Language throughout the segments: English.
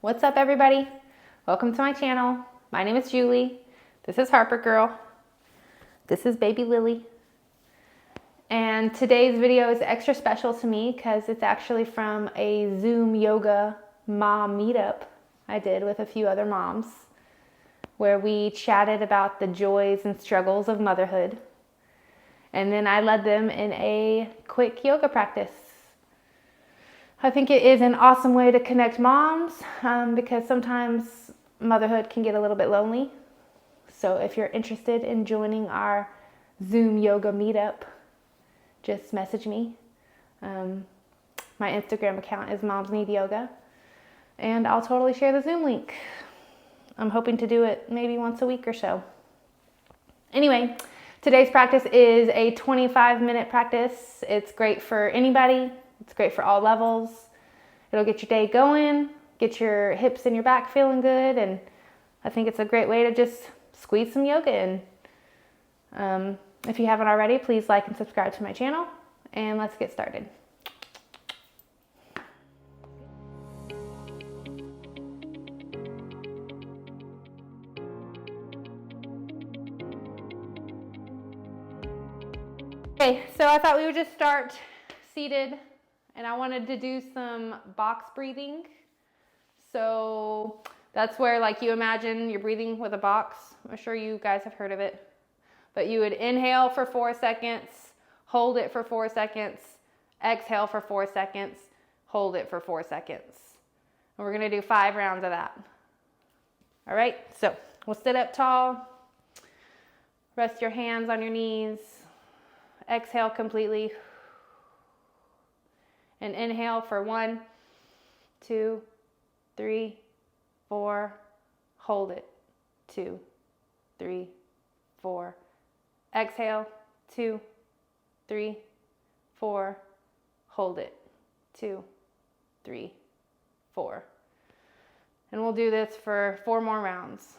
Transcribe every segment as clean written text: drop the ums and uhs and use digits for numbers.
What's up, everybody? Welcome to my channel. My name is Julie. This is Harper Girl. This is baby Lily. And today's video is extra special to me because it's actually from a Zoom yoga mom meetup I did with a few other moms, where we chatted about the joys and struggles of motherhood. And then I led them in a quick yoga practice. I think it is an awesome way to connect moms because sometimes motherhood can get a little bit lonely. So if you're interested in joining our Zoom yoga meetup, just message me. My Instagram account is Moms Need Yoga, and I'll totally share the Zoom link. I'm hoping to do it maybe once a week or so. Anyway, today's practice is a 25-minute practice. It's great for anybody. It's great for all levels. It'll get your day going, get your hips and your back feeling good, and I think it's a great way to just squeeze some yoga in. If you haven't already, please like and subscribe to my channel, and let's get started. Okay, so I thought we would just start seated, and I wanted to do some box breathing. So that's where, like, you imagine you're breathing with a box. I'm sure you guys have heard of it. But you would inhale for 4 seconds, hold it for 4 seconds, exhale for 4 seconds, hold it for 4 seconds. And we're gonna do 5 rounds of that. All right, so we'll sit up tall, rest your hands on your knees, exhale completely, and inhale for 1, 2, 3, 4, hold it, 2, 3, 4, exhale, 2, 3, 4, hold it, 2, 3, 4. And we'll do this for 4 more rounds.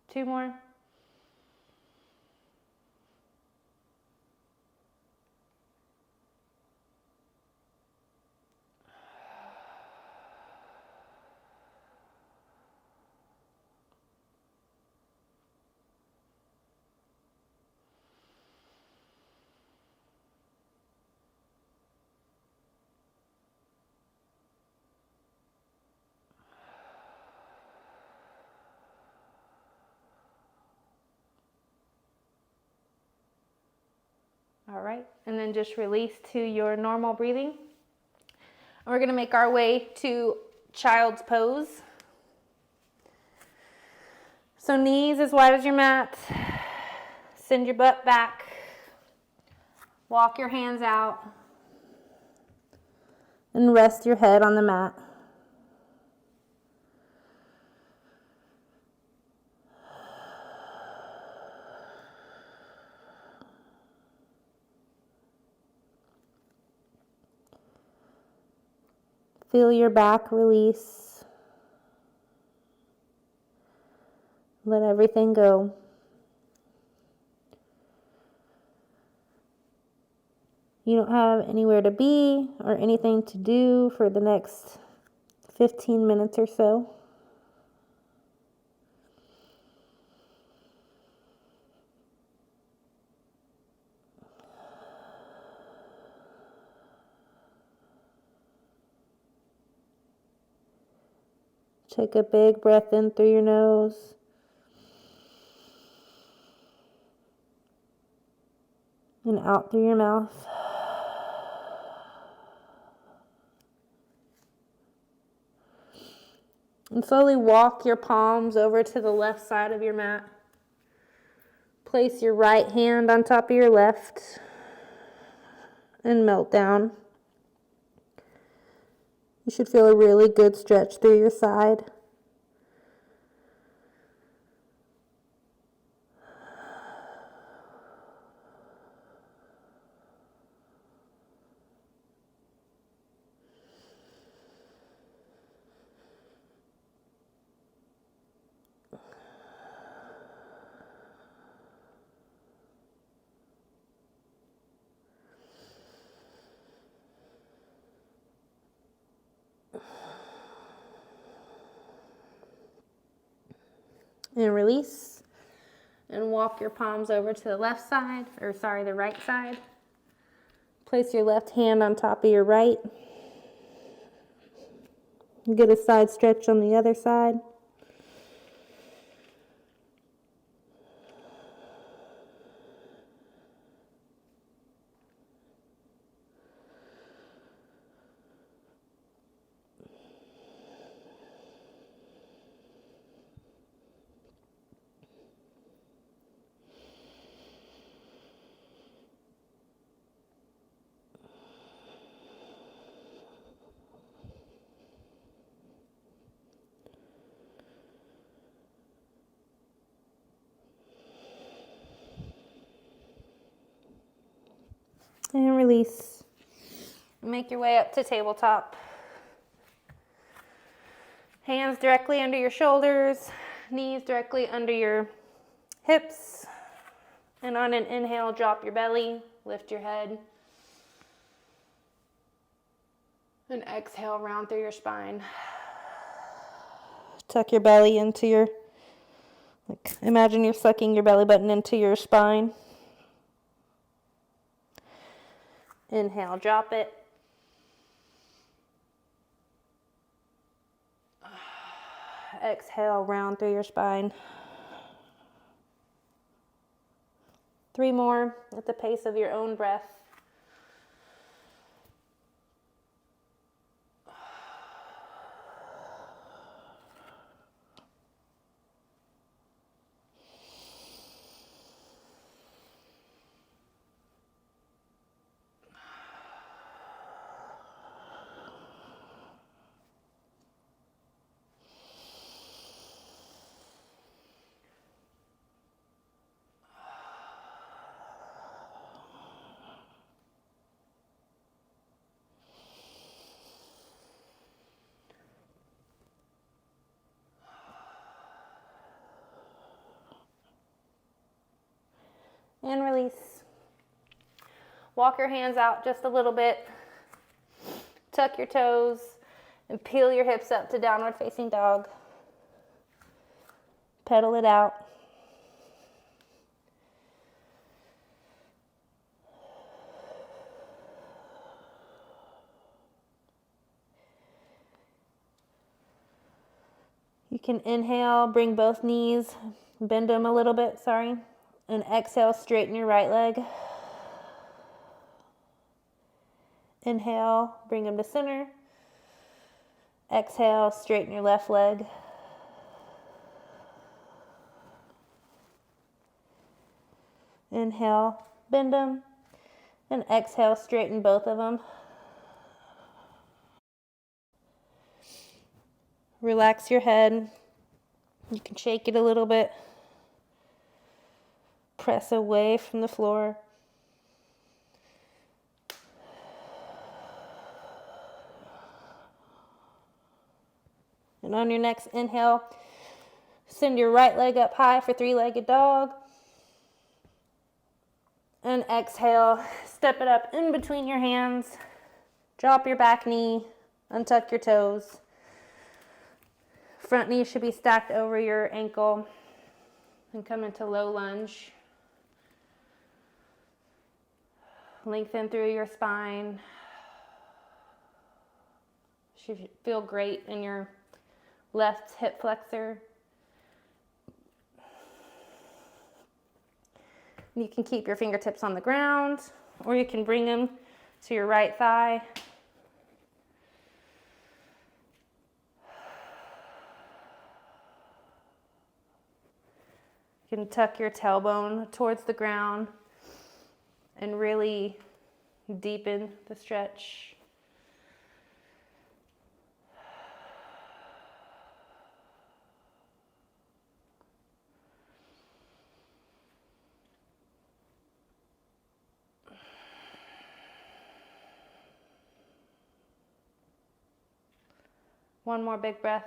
Two more. All right, and then just release to your normal breathing. And we're gonna make our way to child's pose. So knees as wide as your mat. Send your butt back. Walk your hands out. And rest your head on the mat. Feel your back release. Let everything go. You don't have anywhere to be or anything to do for the next 15 minutes or so. Take a big breath in through your nose. And out through your mouth. And slowly walk your palms over to the left side of your mat. Place your right hand on top of your left and melt down. You should feel a really good stretch through your side. And release. And walk your palms over to the left side, the right side. Place your left hand on top of your right. Get a side stretch on the other side. And release. Make your way up to tabletop. Hands directly under your shoulders, knees directly under your hips. And on an inhale, drop your belly, lift your head. And exhale, round through your spine. Tuck your belly into your, imagine you're sucking your belly button into your spine. Inhale, drop it. Exhale, round through your spine. 3 more at the pace of your own breath. And release. Walk your hands out just a little bit. Tuck your toes and peel your hips up to downward facing dog. Pedal it out. You can inhale, bring both knees, bend them a little bit, and exhale, straighten your right leg. Inhale, bring them to center. Exhale, straighten your left leg. Inhale, bend them. And exhale, straighten both of them. Relax your head. You can shake it a little bit. Press away from the floor. And on your next inhale, send your right leg up high for 3-legged dog. And exhale, step it up in between your hands. Drop your back knee, untuck your toes. Front knee should be stacked over your ankle. And come into low lunge. Lengthen through your spine. Should feel great in your left hip flexor. You can keep your fingertips on the ground, or you can bring them to your right thigh. can tuck your tailbone towards the ground and really deepen the stretch. One more big breath.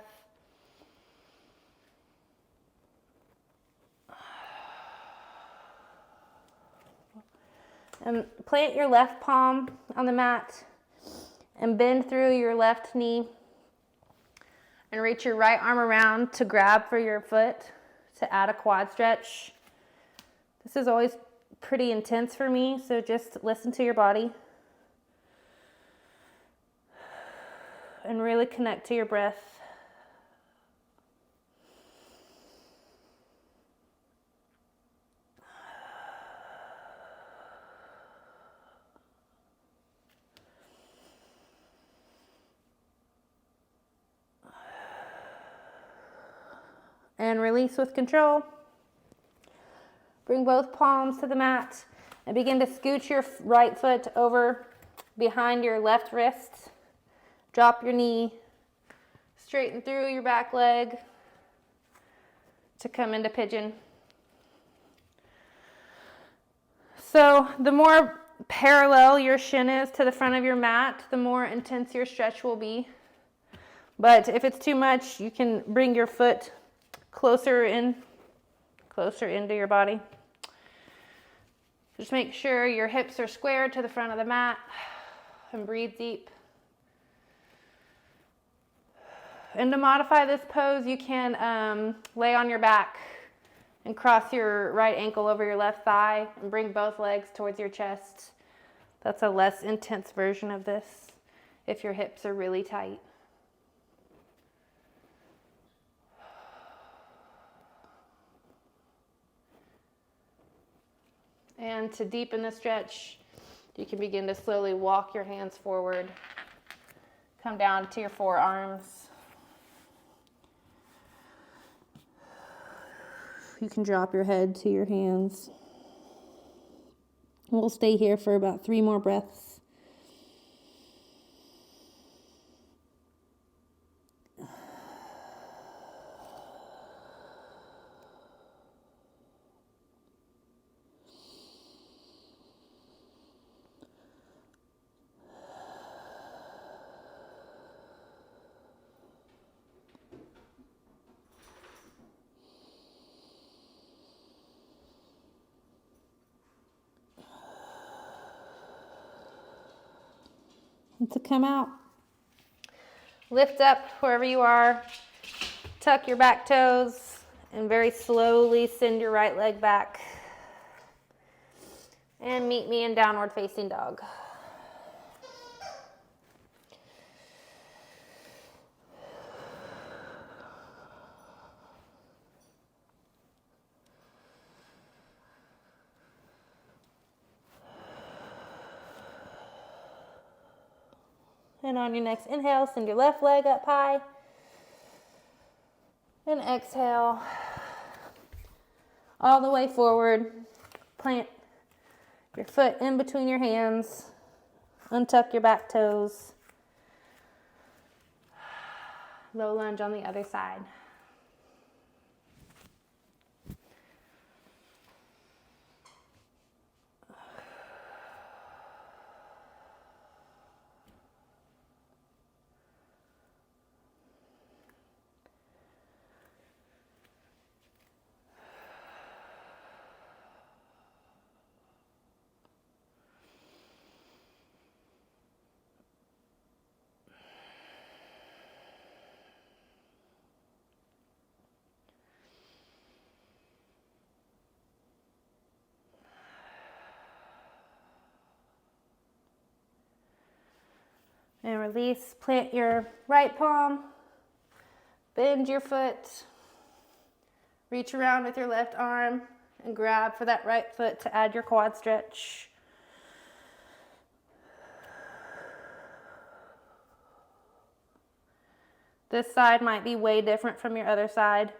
And plant your left palm on the mat and bend through your left knee and reach your right arm around to grab for your foot to add a quad stretch. This is always pretty intense for me, so just listen to your body and really connect to your breath. And release with control. Bring both palms to the mat and begin to scooch your right foot over behind your left wrist. Drop your knee, straighten through your back leg to come into pigeon. So the more parallel your shin is to the front of your mat, the more intense your stretch will be. But if it's too much, you can bring your foot closer into your body. Just make sure your hips are square to the front of the mat and breathe deep. And to modify this pose, you can lay on your back and cross your right ankle over your left thigh and bring both legs towards your chest. That's a less intense version of this if your hips are really tight. And to deepen the stretch, you can begin to slowly walk your hands forward. Come down to your forearms. You can drop your head to your hands. We'll stay here for about 3 more breaths. And to come out, lift up wherever you are, tuck your back toes, and very slowly send your right leg back. And meet me in downward facing dog. And on your next inhale, send your left leg up high. And exhale all the way forward. Plant your foot in between your hands. Untuck your back toes. Low lunge on the other side. And release, plant your right palm, bend your foot, reach around with your left arm and grab for that right foot to add your quad stretch. This side might be way different from your other side.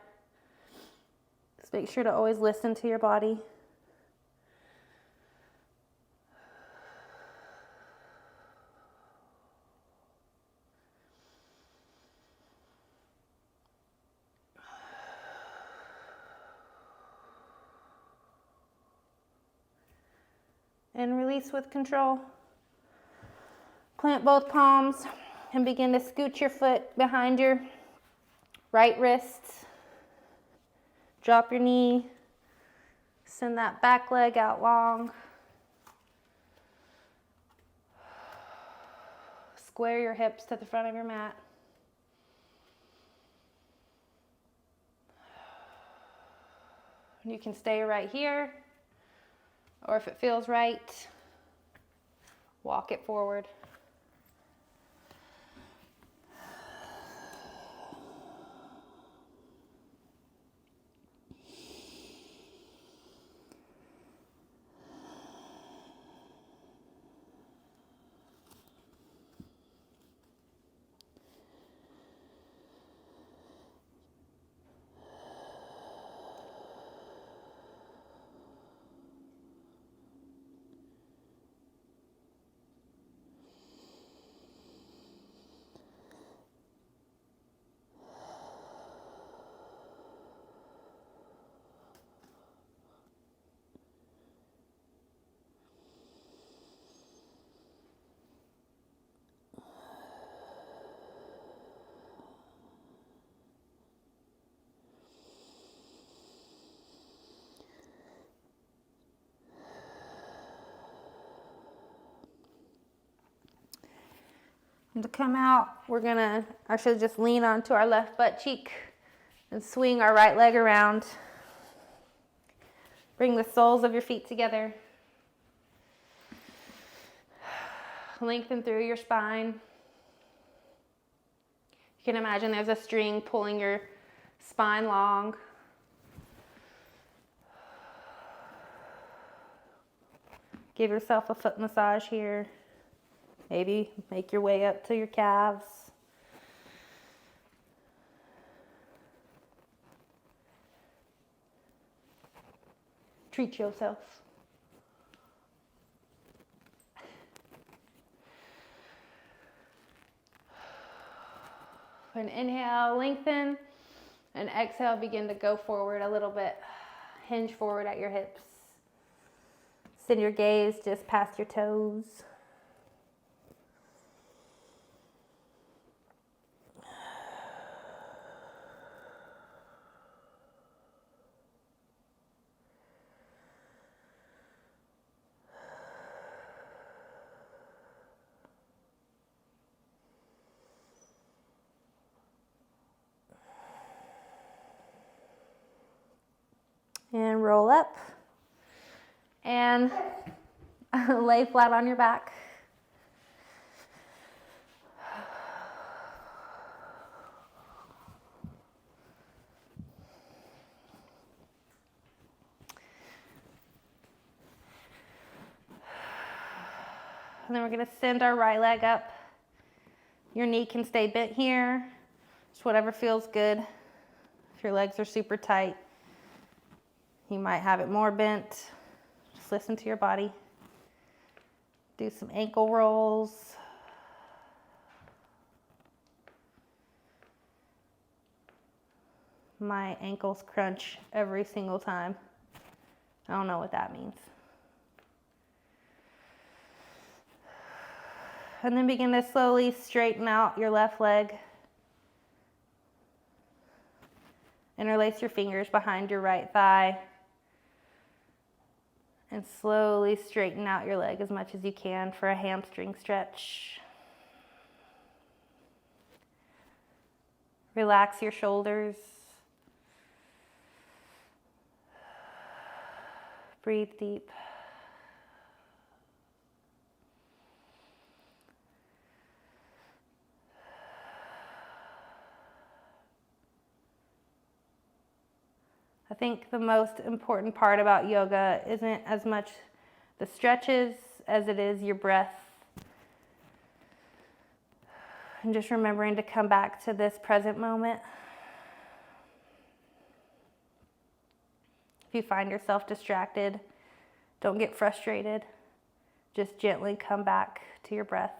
Just make sure to always listen to your body. And release with control. Plant both palms and begin to scoot your foot behind your right wrist. Drop your knee. Send that back leg out long. Square your hips to the front of your mat. You can stay right here, or if it feels right, walk it forward. And to come out, we're gonna actually just lean onto our left butt cheek and swing our right leg around. Bring the soles of your feet together. Lengthen through your spine. You can imagine there's a string pulling your spine long. Give yourself a foot massage here. Maybe make your way up to your calves. Treat yourself. And inhale, lengthen, and exhale, begin to go forward a little bit. Hinge forward at your hips. Send your gaze just past your toes. And roll up and lay flat on your back. And then we're going to send our right leg up. Your knee can stay bent here, just whatever feels good. If your legs are super tight, you might have it more bent. Just listen to your body. Do some ankle rolls. My ankles crunch every single time. I don't know what that means. And then begin to slowly straighten out your left leg. Interlace your fingers behind your right thigh. And slowly straighten out your leg as much as you can for a hamstring stretch. Relax your shoulders. Breathe deep. I think the most important part about yoga isn't as much the stretches as it is your breath. And just remembering to come back to this present moment. If you find yourself distracted, don't get frustrated. Just gently come back to your breath.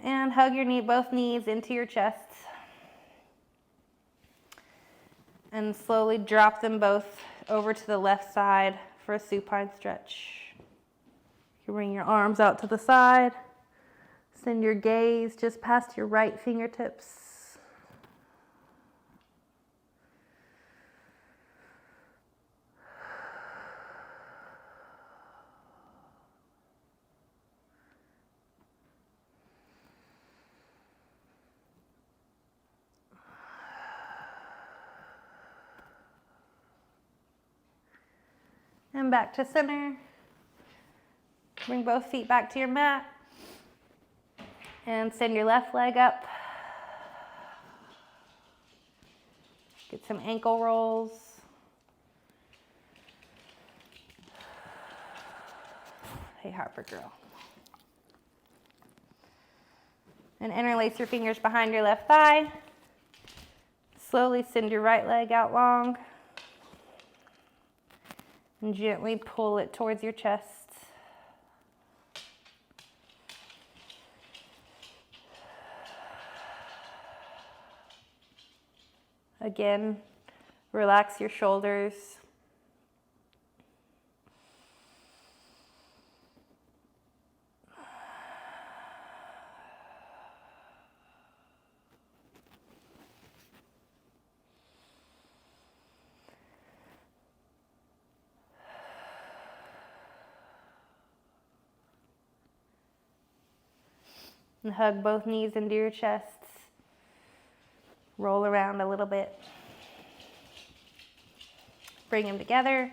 And hug both knees into your chest. And slowly drop them both over to the left side for a supine stretch. You can bring your arms out to the side. Send your gaze just past your right fingertips. And back to center. Bring both feet back to your mat. And send your left leg up. Get some ankle rolls. Hey, Harper girl. And interlace your fingers behind your left thigh. Slowly send your right leg out long. And gently pull it towards your chest. Again, relax your shoulders. And hug both knees into your chests. Roll around a little bit. Bring them together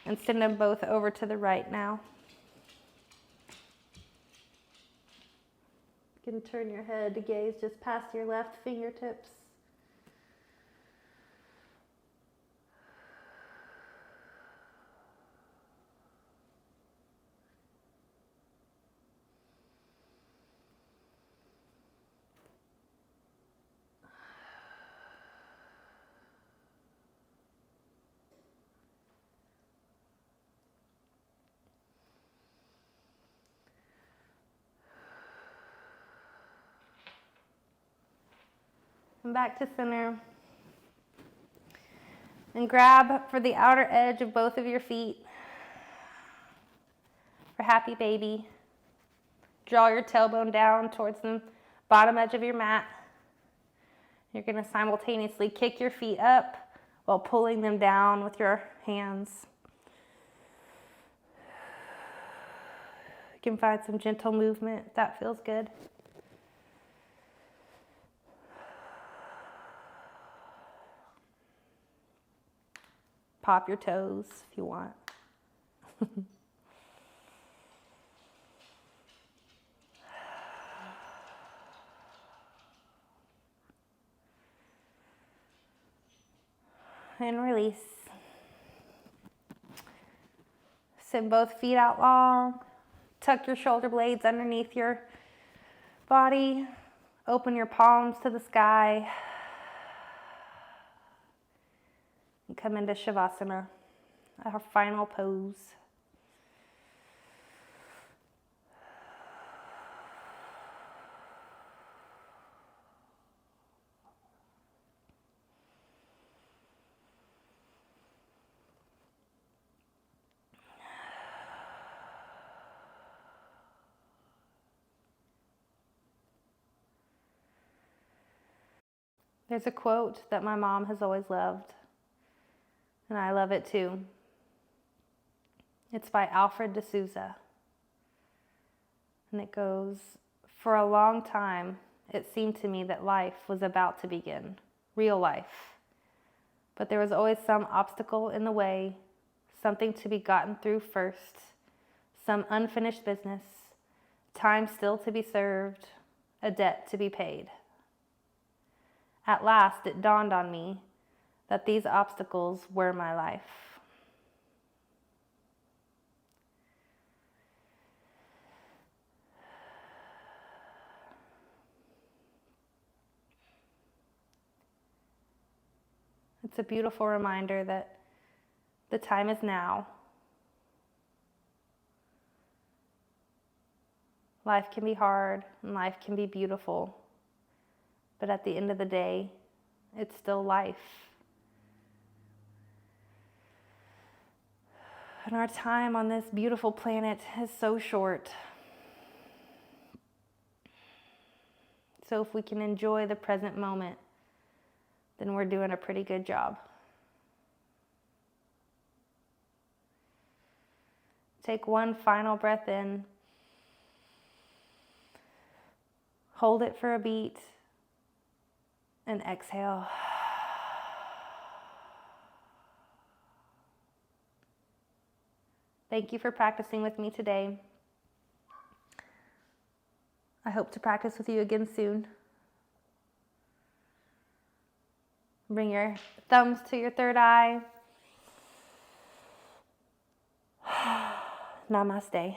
and send them both over to the right now. You can turn your head to gaze just past your left fingertips. And back to center. And grab for the outer edge of both of your feet for happy baby. Draw your tailbone down towards the bottom edge of your mat. You're going to simultaneously kick your feet up while pulling them down with your hands. You can find some gentle movement if that feels good. Pop your toes if you want. And release. Send both feet out long. Tuck your shoulder blades underneath your body. Open your palms to the sky. And come into Shavasana, our final pose. There's a quote that my mom has always loved, and I love it too. It's by Alfred de Souza. And it goes, "For a long time, it seemed to me that life was about to begin, real life. But there was always some obstacle in the way, something to be gotten through first, some unfinished business, time still to be served, a debt to be paid. At last it dawned on me that these obstacles were my life." It's a beautiful reminder that the time is now. Life can be hard and life can be beautiful, but at the end of the day, it's still life. And our time on this beautiful planet is so short. So if we can enjoy the present moment, then we're doing a pretty good job. Take one final breath in. Hold it for a beat. And exhale. Thank you for practicing with me today. I hope to practice with you again soon. Bring your thumbs to your third eye. Namaste.